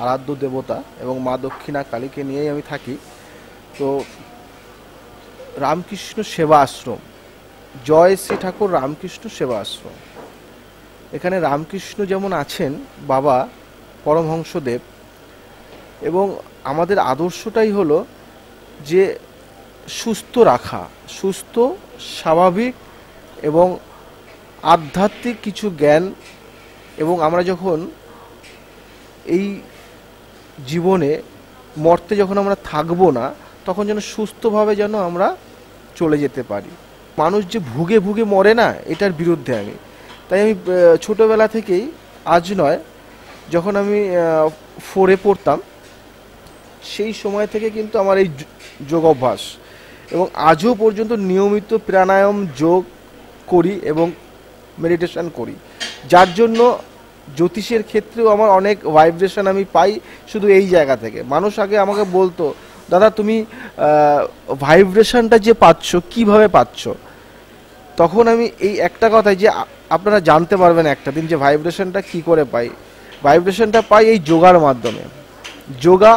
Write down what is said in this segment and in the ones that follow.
আরাধ্য দেবতা এবং মা দক্ষিণা কালীকে নিয়েই আমি থাকি। তো রামকৃষ্ণ সেবা আশ্রম, জয় শ্রী ঠাকুর রামকৃষ্ণ সেবা আশ্রম, এখানে রামকৃষ্ণ যেমন আছেন বাবা পরমহংসদেব, এবং আমাদের আদর্শটাই হলো যে সুস্থ রাখা, সুস্থ, স্বাভাবিক এবং আধ্যাত্মিক কিছু জ্ঞান, এবং আমরা যখন এই জীবনে মর্তে যখন আমরা থাকবো না তখন যেন সুস্থভাবে যেন আমরা চলে যেতে পারি। মানুষ যে ভুগে ভুগে মরে না, এটার বিরুদ্ধে আমি। তাই আমি ছোটোবেলা থেকেই, আজ নয়, যখন আমি 4-এ পড়তাম সেই সময় থেকে কিন্তু আমার এই যোগ অভ্যাস, এবং আজও পর্যন্ত নিয়মিত প্রাণায়াম যোগ করি এবং মেডিটেশন করি, যার জন্য জ্যোতিষের ক্ষেত্রেও আমার অনেক ভাইব্রেশন আমি পাই শুধু এই জায়গা থেকে। মানুষ আগে আমাকে বলতো, দাদা তুমি ভাইব্রেশনটা যে পাচ্ছ কিভাবে পাচ্ছ, তখন আমি এই একটা কথাই যে আপনারা জানতে পারবেন একটা দিন যে ভাইব্রেশনটা কি করে পাই। ভাইব্রেশনটা পাই এই যোগার মাধ্যমে। যোগা,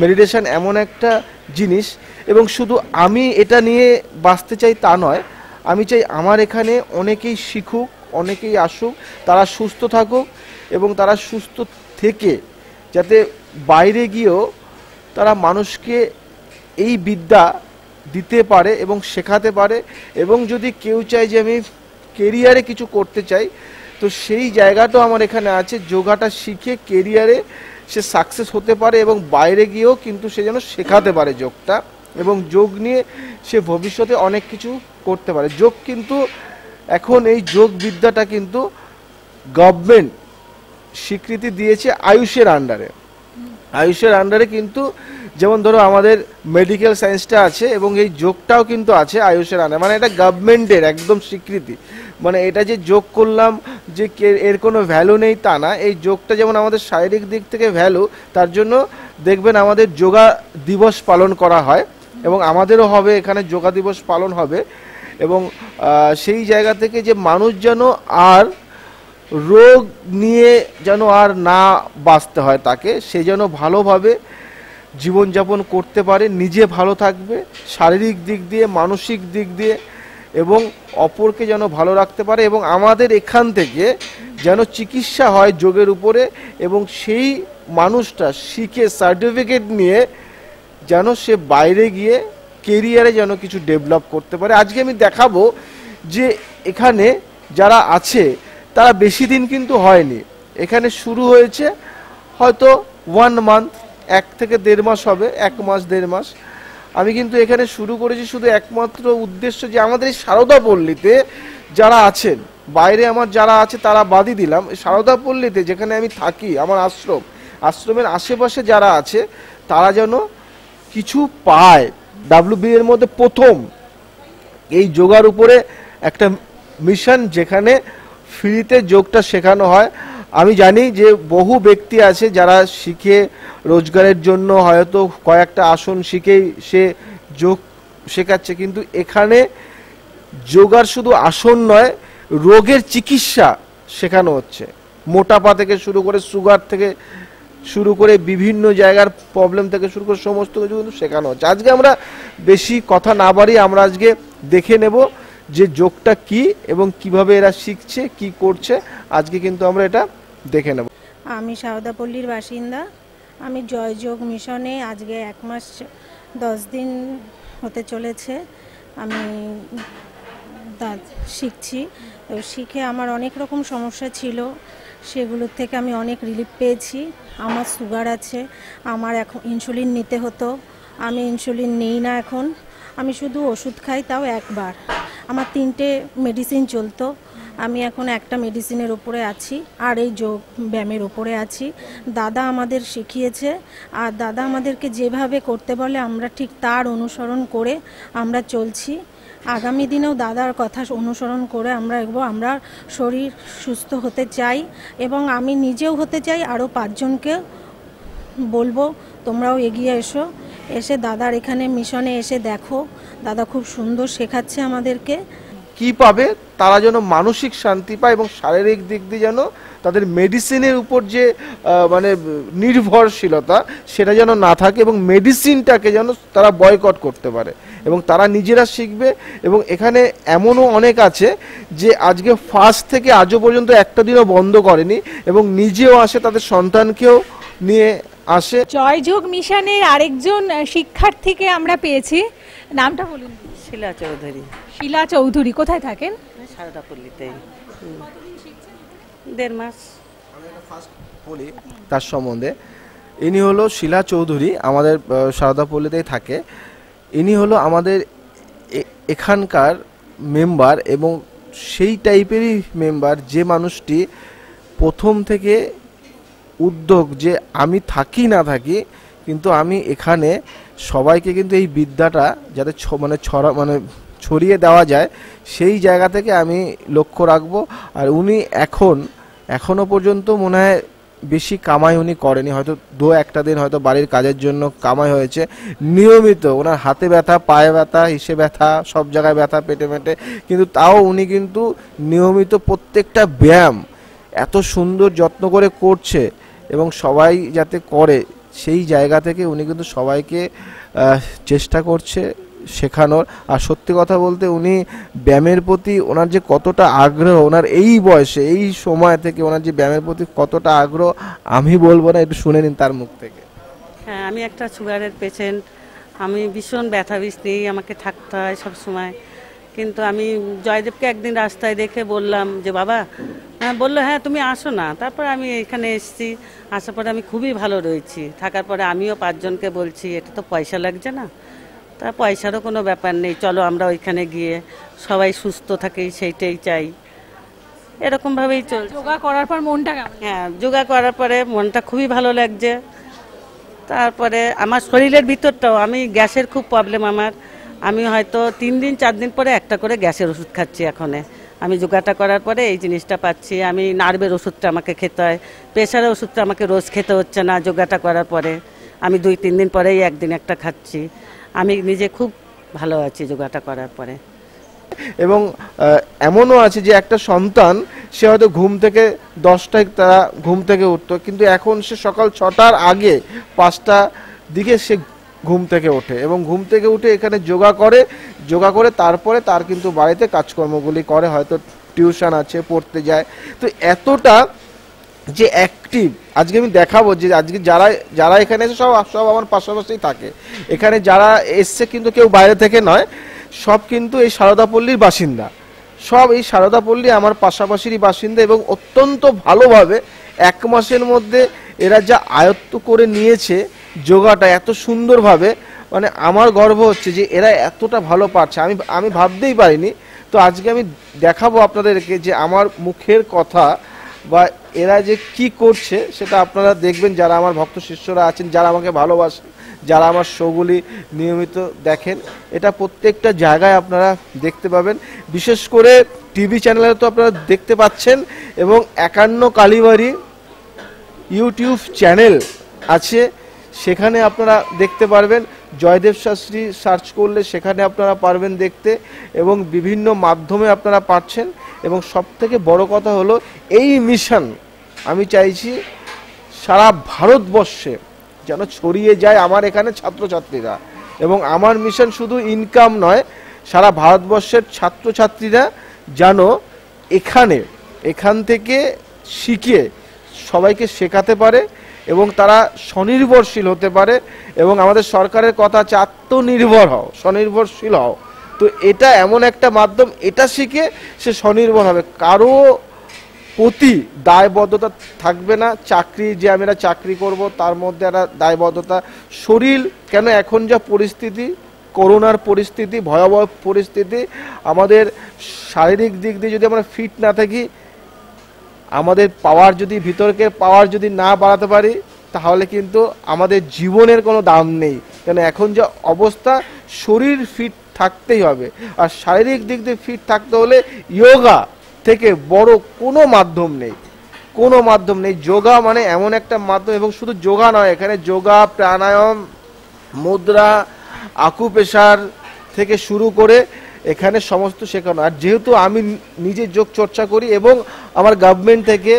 মেডিটেশন এমন একটা জিনিস, এবং শুধু আমি এটা নিয়ে বাঁচতে চাই তা নয়, আমি চাই আমার এখানে অনেকেই শিখুক, অনেকেই আসুক, তারা সুস্থ থাকুক, এবং তারা সুস্থ থেকে যাতে বাইরে গিয়েও তারা মানুষকে এই বিদ্যা দিতে পারে এবং শেখাতে পারে। এবং যদি কেউ চায় যে আমি কেরিয়ারে কিছু করতে চাই, তো সেই জায়গাটাও আমার এখানে আছে। যোগাটা শিখে কেরিয়ারে সে সাকসেস হতে পারে এবং বাইরে গিয়েও কিন্তু সে যেন শেখাতে পারে যোগটা, এবং যোগ নিয়ে সে ভবিষ্যতে অনেক কিছু করতে পারে। যোগ কিন্তু এখন এই যোগ বিদ্যাটা কিন্তু গভর্নমেন্ট স্বীকৃতি দিয়েছে আয়ুষের আন্ডারে। আয়ুষের আন্ডারে কিন্তু যেমন ধরো আমাদের মেডিকেল সায়েন্সটা আছে, এবং এই যোগটাও কিন্তু আছে আয়ুষের আন্ডারে। মানে এটা গভর্নমেন্টের একদম স্বীকৃতি। মানে এটা যে যোগ করলাম যে এর কোনো ভ্যালু নেই তা না। এই যোগটা যেমন আমাদের শারীরিক দিক থেকে ভ্যালু, তার জন্য দেখবেন আমাদের যোগা দিবস পালন করা হয়, এবং আমাদেরও হবে এখানে যোগা দিবস পালন হবে। এবং সেই জায়গা থেকে যে মানুষ যেন আর রোগ নিয়ে যেন আর না বাঁচতে হয় তাকে, সে যেন ভালোভাবে জীবনযাপন করতে পারে, নিজে ভালো থাকবে শারীরিক দিক দিয়ে, মানসিক দিক দিয়ে, এবং অপরকে যেন ভালো রাখতে পারে। এবং আমাদের এখান থেকে যেন চিকিৎসা হয় যোগের উপরে, এবং সেই মানুষটা শিখে সার্টিফিকেট নিয়ে যেন সে বাইরে গিয়ে কেরিয়ারে যেন কিছু ডেভেলপ করতে পারে। আজকে আমি দেখাবো যে এখানে যারা আছে তারা বেশি দিন কিন্তু হয়নি, এখানে শুরু হয়েছে হয়তো 1 মান্থ, 1 থেকে 1.5 মাস হবে, 1 মাস 1.5 মাস। আমি কিন্তু এখানে শুরু করেছি শুধু একমাত্র উদ্দেশ্য যে আমাদের এই সারদা পল্লীতে যারা আছেন, বাইরে আমার যারা আছে তারা বাদই দিলাম, সারদা পল্লীতে যেখানে আমি থাকি, আমার আশ্রমের আশেপাশে যারা আছে তারা যেন কিছু পায়। WB এর মধ্যে প্রথম এই যোগার উপরে একটা মিশন, যেখানে ফ্রিতে যোগটা শেখানো হয়। আমি জানি যে বহু ব্যক্তি আছে যারা শিখে রোজগারের জন্য হয়তো কয়েকটা আসন শিখেই সে যোগ শেখাচ্ছে, কিন্তু এখানে যোগার শুধু আসন নয়, রোগের চিকিৎসা শেখানো হচ্ছে। মোটাপা থেকে শুরু করে, সুগার থেকে শুরু করে, বিভিন্ন জায়গার প্রবলেম থেকে শুরু করে সমস্ত কিছু কিন্তু শেখানো হচ্ছে। আজকে আমরা বেশি কথা না বাড়িয়ে আমরা আজকে দেখে নেব যে যোগটা কি এবং কিভাবে এরা শিখছে, কি করছে। আজকে কিন্তু আমরা এটা দেখে নেব। আমি সারদাপল্লীর বাসিন্দা। আমি জয় যোগ মিশনে আজকে 1 মাস 10 দিন হতে চলেছে আমি শিখছি। তো শিখে আমার অনেক রকম সমস্যা ছিল, সেগুলোর থেকে আমি অনেক রিলিফ পেয়েছি। আমার সুগার আছে, আমার এখন ইনসুলিন নিতে হতো, আমি ইনসুলিন নিই না এখন। আমি শুধু ওষুধ খাই, তাও একবার। আমার 3টে মেডিসিন চলতো, আমি এখন একটা মেডিসিনের উপরে আছি, আর এই যোগ ব্যায়ামের উপরে আছি। দাদা আমাদের শিখিয়েছে, আর দাদা আমাদেরকে যেভাবে করতে বলে আমরা ঠিক তার অনুসরণ করে আমরা চলছি। আগামী দিনেও দাদার কথা অনুসরণ করে আমরা এগোবো। আমরা শরীর সুস্থ হতে চাই, এবং আমি নিজেও হতে চাই, আরও 5 জনকে বলবো তোমরাও এগিয়ে এসো, এসে দাদার এখানে মিশনে এসে দেখো। দাদা খুব সুন্দর শেখাচ্ছে আমাদেরকে। কি পাবে, তারা যেন মানসিক শান্তি পায় এবং শারীরিক দিক দিয়ে যেন তাদের মেডিসিনের উপর যে মানে নির্ভরশীলতা সেটা যেন না থাকে, এবং মেডিসিনটাকে যেন তারা বয়কট করতে পারে এবং তারা নিজেরা শিখবে। এবং এখানে এমনও অনেক আছে যে আজকে ফার্স্ট থেকে আজও পর্যন্ত একটা দিনও বন্ধ করেনি এবং নিজেও আসে, তাদের সন্তানকেও নিয়ে আসে। জয়যোগ মিশনের আরেকজন শিক্ষার্থীকে আমরা পেয়েছি, নামটা বলুন। শিলা চৌধুরী। শিলা চৌধুরী, কোথায় থাকেন? সারদাপল্লীতে। 1.5 মাস। বলি তার সম্বন্ধে, ইনি হলো শিলা চৌধুরী, আমাদের সারদাপল্লীতেই থাকে। ইনি হলো আমাদের এখানকার মেম্বার এবং সেই টাইপেরই মেম্বার যে মানুষটি প্রথম থেকে উদ্যোগ, যে আমি থাকি না থাকি কিন্তু আমি এখানে সবাইকে কিন্তু এই বিদ্যাটা যাতে মানে ছড়িয়ে দেওয়া যায় সেই জায়গা থেকে আমি লক্ষ্য রাখবো। আর উনি এখনো পর্যন্ত মনে হয় বেশি কামাই উনি করেনি, হয়তো 2-1 দিন হয়তো বাড়ির কাজের জন্য কামাই হয়েছে। নিয়মিত ওনার হাতে ব্যথা, পায়ে ব্যথা, হিসে ব্যথা, সব জায়গায় ব্যথা, পেটে মেটে, কিন্তু তাও উনি কিন্তু নিয়মিত প্রত্যেকটা ব্যায়াম এত সুন্দর যত্ন করে করছে এবং সবাই যাতে করে সেই জায়গা থেকে উনি কিন্তু সবাইকে চেষ্টা করছে শেখানোর। আর সত্যি কথা বলতে উনি ব্যায়ামের প্রতি ওনার যে কতটা আগ্রহ, ওনার এই বয়সে এই সময় থেকে ওনার যে ব্যায়ামের প্রতি কতটা আগ্রহ আমি বলবো না, একটু শুনে নিন তার মুখ থেকে। হ্যাঁ, আমি একটা সুগারের পেশেন্ট। আমি ভীষণ ব্যথা বিষ্ণি, আমাকে থাকতে হয় সব সময়। কিন্তু আমি জয়দেবকে একদিন রাস্তায় দেখে বললাম যে বাবা, হ্যাঁ বললো হ্যাঁ তুমি আসো না। তারপর আমি এখানে এসেছি, আসার পরে আমি খুবই ভালো রয়েছি। থাকার পরে আমিও 5 জনকে বলছি এটা তো পয়সা লাগছে না, তা পয়সারও কোনো ব্যাপার নেই, চলো আমরা ওইখানে গিয়ে সবাই সুস্থ থাকি, সেইটাই চাই। এরকমভাবেই চলছে। যোগা করার পর মনটা কেমন? হ্যাঁ, যোগা করার পরে মনটা খুবই ভালো লাগছে। তারপরে আমার শরীরের ভিতরটাও, আমি গ্যাসের খুব প্রবলেম আমার, আমি হয়তো 3 দিন 4 দিন পরে একটা করে গ্যাসের ওষুধ খাচ্ছি। আমি যোগাটা করার পরে এই জিনিসটা পাচ্ছি। আমি নার্ভের ওষুধটা আমাকে খেতে হয়, প্রেশারের ওষুধটা আমাকে রোজ খেতে হচ্ছে না যোগাটা করার পরে। আমি 2-3 দিন পরেই একদিন একটা খাচ্ছি। আমি নিজে খুব ভালো আছি যোগাটা করার পরে। এবং এমনও আছে যে একটা সন্তান সে হয়তো ঘুম থেকে 10টায় তারা ঘুম থেকে উঠতো, কিন্তু এখন সে সকাল 6টার আগে 5টা দিকে সে ঘুম থেকে ওঠে এবং ঘুম থেকে উঠে এখানে যোগা করে তারপরে তার কিন্তু বাড়িতে কাজকর্মগুলি করে, হয়তো টিউশন আছে, পড়তে যায়। তো এতটা যে অ্যাক্টিভ, আজকে আমি দেখাবো যে আজকে যারা এখানে এসে সব আমার পাশাপাশি থাকে। এখানে যারা এসছে কিন্তু কেউ বাইরে থেকে নয়, সব কিন্তু এই সারদাপল্লীর বাসিন্দা, সব এই সারদাপল্লী আমার পাশাপাশিরই বাসিন্দা এবং অত্যন্ত ভালোভাবে 1 মাসের মধ্যে এরা যা আয়ত্ত করে নিয়েছে যোগাটা এত সুন্দরভাবে, মানে আমার গর্ব হচ্ছে যে এরা এতটা ভালো পারছে, আমি ভাবতেই পারিনি। তো আজকে আমি দেখাবো আপনাদেরকে যে আমার মুখের কথা বা এরা যে কি করছে সেটা আপনারা দেখবেন, যারা আমার ভক্ত শিষ্যরা আছেন, যারা আমাকে ভালোবাসেন, যারা আমার শোগুলি নিয়মিত দেখেন। এটা প্রত্যেকটা জায়গায় আপনারা দেখতে পাবেন, বিশেষ করে টিভি চ্যানেলে তো আপনারা দেখতে পাচ্ছেন এবং 51 কালীবাড়ি ইউটিউব চ্যানেল আছে, সেখানে আপনারা দেখতে পারবেন। জয়দেব শাস্ত্রী সার্চ করলে সেখানে আপনারা পারবেন দেখতে এবং বিভিন্ন মাধ্যমে আপনারা পাচ্ছেন। এবং সবথেকে বড় কথা হলো এই মিশন আমি চাইছি সারা ভারতবর্ষে যেন ছড়িয়ে যায় আমার এখানে ছাত্রছাত্রীরা, এবং আমার মিশন শুধু ইনকাম নয়, সারা ভারতবর্ষের ছাত্রছাত্রীরা যেন এখান থেকে শিখে সবাইকে শেখাতে পারে এবং তারা স্বনির্ভরশীল হতে পারে। এবং আমাদের সরকারের কথা আছে আত্মনির্ভর হও, স্বনির্ভরশীল হও। তো এটা এমন একটা মাধ্যম, এটা শিখে সে স্বনির্ভর হবে, কারো প্রতি দায়বদ্ধতা থাকবে না। চাকরি যে আমি একটা চাকরি করব তার মধ্যে একটা দায়বদ্ধতা, শরীর কেন এখন যা পরিস্থিতি, করোনার পরিস্থিতি, ভয়াবহ পরিস্থিতি, আমাদের শারীরিক দিক দিয়ে যদি আমরা ফিট না থাকি, আমাদের পাওয়ার যদি ভিতরকে পাওয়ার যদি না বাড়াতে পারি, তাহলে কিন্তু আমাদের জীবনের কোনো দাম নেই। কেন এখন যা অবস্থা, শরীর ফিট থাকতেই হবে। আর শারীরিক দিক দিয়ে ফিট থাকতে হলে যোগা থেকে বড় কোনো মাধ্যম নেই। যোগা মানে এমন একটা মাধ্যম, এবং শুধু যোগা নয়, এখানে যোগা, প্রাণায়াম, মুদ্রা, আকুপ্রেশার থেকে শুরু করে এখানে সমস্ত শেখানো। আর যেহেতু আমি নিজে যোগ চর্চা করি এবং আমার গভর্নমেন্ট থেকে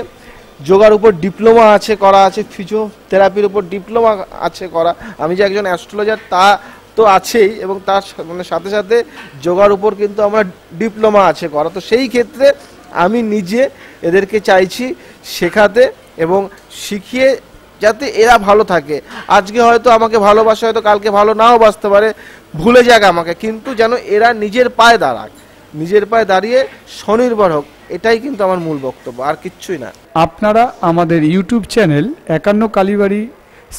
যোগার উপর ডিপ্লোমা আছে করা আছে, ফিজিওথেরাপির উপর ডিপ্লোমা আছে করা, আমি যে একজন অ্যাস্ট্রোলজার তা তো আছেই, এবং তার মানে সাথে সাথে যোগার উপর কিন্তু আমার ডিপ্লোমা আছে করা। তো সেই ক্ষেত্রে আমি নিজে এদেরকে চাইছি শেখাতে এবং শিখিয়ে যাতে এরা ভালো থাকে। আজকে হয়তো আমাকে ভালোবাসে, হয়তো কালকে ভালো নাও বাসতে পারে, ভুলে যাক আমাকে, কিন্তু যেন এরা নিজের পায়ে দাঁড়াক, নিজের পায়ে দাঁড়িয়ে স্বনির্ভর হোক, এটাই কিন্তু আমার মূল বক্তব্য, আর কিচ্ছুই না। আপনারা আমাদের ইউটিউব চ্যানেল 51 কালীবাড়ি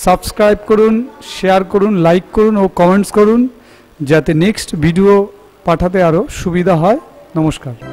সাবস্ক্রাইব করুন, শেয়ার করুন, লাইক করুন ও কমেন্টস করুন, যাতে নেক্সট ভিডিও পাঠাতে আরও সুবিধা হয়। নমস্কার।